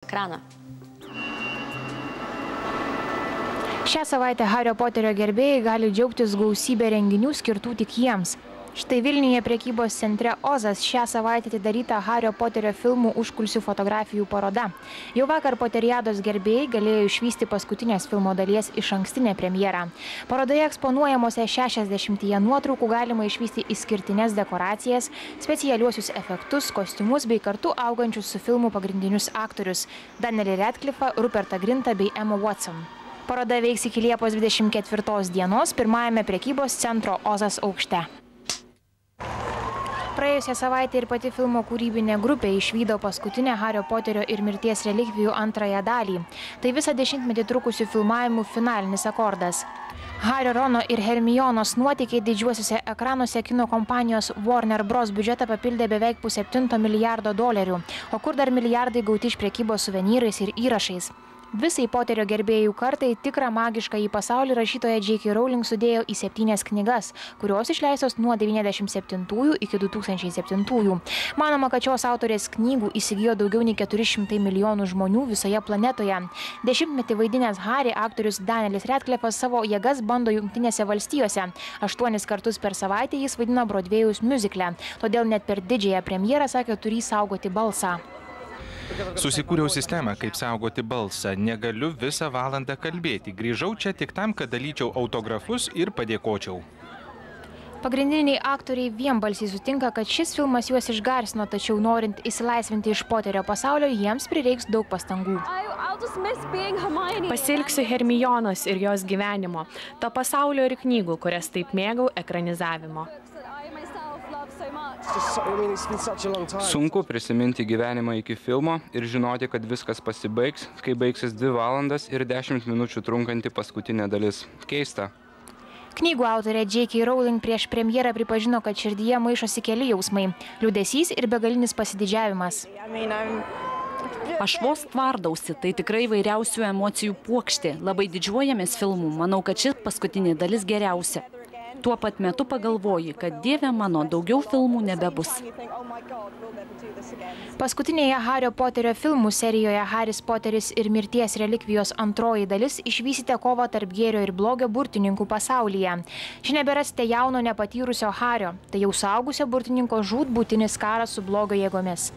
Ekraną. Šią savaitę Hario Poterio gerbėjai gali džiaugtis gausybę renginių skirtų tik jiems. Štai Vilniuje prekybos centre Ozas šią savaitę atidaryta Hario Poterio filmų užkulisių fotografijų paroda. Jau vakar Poteriados gerbėjai galėjo išvysti paskutinės filmo dalies išankstinę premjerą. Parodoje eksponuojamose 60 nuotraukų galima išvysti išskirtines dekoracijas, specialiuosius efektus, kostiumus bei kartu augančius su filmų pagrindinius aktorius – Danielį Radcliffą, Rupertą Grintą bei Emma Watson. Paroda veiks iki Liepos 24 dienos pirmajame prekybos centro Ozas aukšte. Praėjusią savaitę ir pati filmo kūrybinė grupė išvydo paskutinę Hario Poterio ir mirties relikvijų antrąją dalį. Tai visą 10-metį trukusių filmavimų finalinis akordas. Hario, Rono ir Hermionos nuotykiai didžiuosiuose ekranuose kino kompanijos Warner Bros. Biudžetą papildė beveik $7 milijardo, o kur dar milijardai gauti iš prekybos suvenyrais ir įrašais. Visai Poterio gerbėjų kartai tikrą magišką į pasaulį rašytoja J.K. Rowling sudėjo į 7 knygas, kurios išleistos nuo 1997 iki 2007. Manoma, kad šios autorės knygų įsigijo daugiau nei 400 milijonų žmonių visoje planetoje. 10-metį vaidinęs Harry aktorius Danielis Radcliffas savo jėgas bando Jungtinėse valstijose. 8 kartus per savaitę jis vaidina Brodvėjaus miuzikle, todėl net per didžiąją premjerą sakė, turį saugoti balsą. Susikūriau sistemą, kaip saugoti balsą. Negaliu visą valandą kalbėti. Grįžau čia tik tam, kad dalyčiau autografus ir padėkočiau. Pagrindiniai aktoriai vienbalsiai sutinka, kad šis filmas juos išgarsino, tačiau norint įsilaisvinti iš Poterio pasaulio, jiems prireiks daug pastangų. Pasiilgsiu Hermionos ir jos gyvenimo, to pasaulio ir knygų, kurias taip mėgau ekranizavimo. Sunku prisiminti gyvenimą iki filmo ir žinoti, kad viskas pasibaigs, kai baigsis 2 valandas ir 10 minučių trunkanti paskutinė dalis. Keista. Knygų autorė J.K. Rowling prieš premjerą pripažino, kad širdyje maišosi keli jausmai – liūdesys ir begalinis pasididžiavimas. Aš vos tvardausi, tai tikrai vairiausių emocijų puokštė. Labai didžiuojamės filmų, manau, kad ši paskutinė dalis geriausia. Tuo pat metu pagalvoji, kad Dieve mano, daugiau filmų nebebus. Paskutinėje Hario Poterio filmų serijoje Haris Poteris ir mirties relikvijos antroji dalis išvysite kovą tarp gėrio ir blogio burtininkų pasaulyje. Čia neberasite jauno nepatyrusio Hario, tai jau suaugusio burtininko žūtbūtinis karas su blogio jėgomis.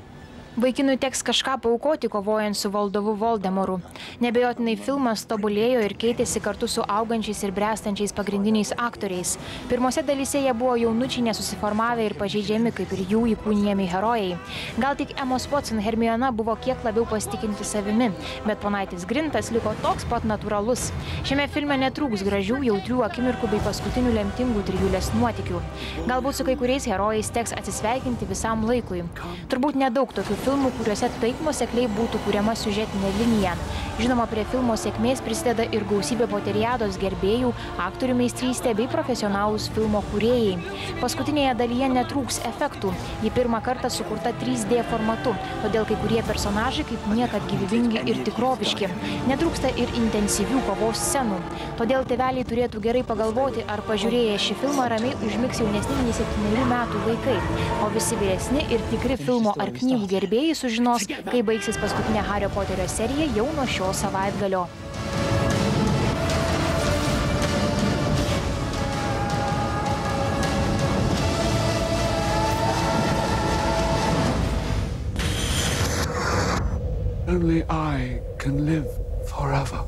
Vaikinui teks kažką paaukoti, kovojant su valdovu Voldemoru. Nebejotinai filmas tobulėjo ir keitėsi kartu su augančiais ir bręstančiais pagrindiniais aktoriais. Pirmose dalyse jie buvo jaunučiai nesusiformavę ir pažeidžiami, kaip ir jų įkūnijami herojai. Gal tik Emos Watson Hermiona buvo kiek labiau pasitikinti savimi, bet ponaitis Grintas liko toks pat natūralus. Šiame filme netrūks gražių, jautrių akimirkų bei paskutinių lemtingų trijulės nuotykių. Galbūt su kai kuriais herojais teks atsisveikinti visam laikui. Turbūt nedaug tokių filmų, kuriuose taip nuosekliai būtų kuriama siužetinė linija. Žinoma, prie filmo sėkmės prisideda ir gausybė Poteriados gerbėjų, aktorių meistrystė bei profesionalūs filmo kūrėjai. Paskutinėje dalyje netrūks efektų. Ji pirmą kartą sukurta 3D formatu, todėl kai kurie personažai kaip niekad gyvybingi ir tikroviški. Netrūksta ir intensyvių kovos scenų. Todėl tėveliai turėtų gerai pagalvoti, ar pažiūrėję šį filmą ramiai užmigs jaunesni nei 7 metų vaikai, o visi vyresni ir tikri filmo ar knygų gerbėjai sužinos, kai baigsis paskutinė Hario Poterio serija jau nuo šio savaitgalio. Only I can live forever.